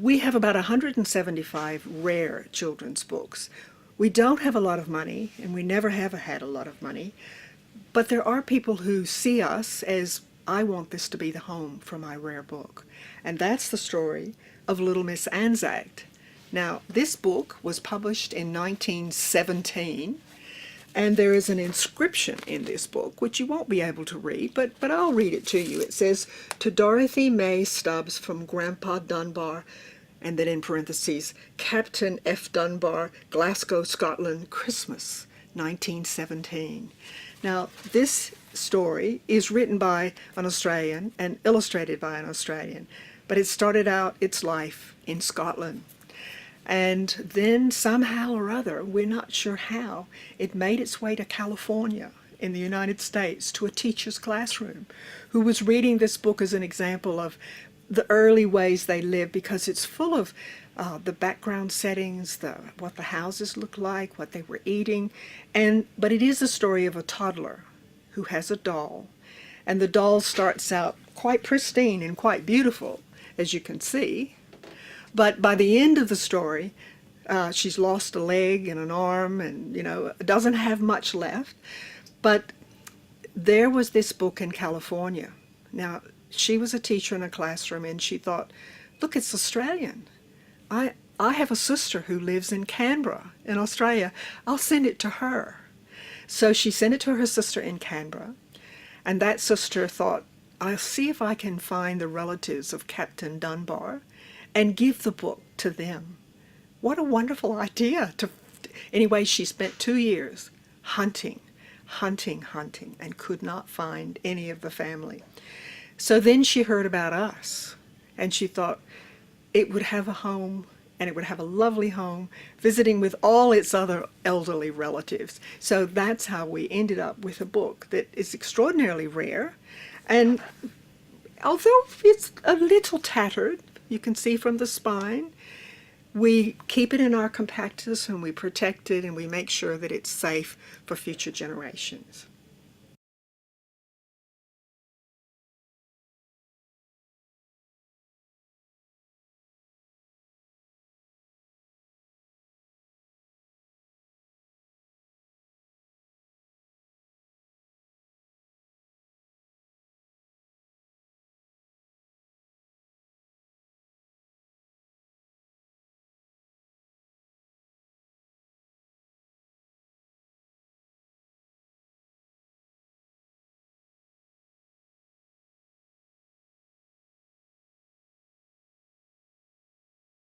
We have about 175 rare children's books. We don't have a lot of money, and we never have had a lot of money, but there are people who see us as, I want this to be the home for my rare book. And that's the story of Little Miss Anzac. Now, this book was published in 1917, and there is an inscription in this book, which you won't be able to read, but I'll read it to you. It says, "To Dorothy May Stubbs from Grandpa Dunbar," and then in parentheses, "Captain F. Dunbar, Glasgow, Scotland, Christmas, 1917. Now, this story is written by an Australian and illustrated by an Australian, but it started out its life in Scotland. And then somehow or other, we're not sure how, it made its way to California in the United States to a teacher's classroom who was reading this book as an example of the early ways they lived, because it's full of the background settings, what the houses look like, what they were eating. But it is a story of a toddler who has a doll. And the doll starts out quite pristine and quite beautiful, as you can see. But by the end of the story, she's lost a leg and an arm and, doesn't have much left. But there was this book in California. Now, she was a teacher in a classroom, and she thought, look, it's Australian. I have a sister who lives in Canberra in Australia. I'll send it to her. So she sent it to her sister in Canberra, and that sister thought, I'll see if I can find the relatives of Captain Dunbar and give the book to them. What a wonderful idea. Anyway, she spent 2 years hunting, and could not find any of the family. So then she heard about us, and she thought it would have a home, and it would have a lovely home, visiting with all its other elderly relatives. So that's how we ended up with a book that is extraordinarily rare. And although it's a little tattered, you can see from the spine, we keep it in our compactus and we protect it and we make sure that it's safe for future generations.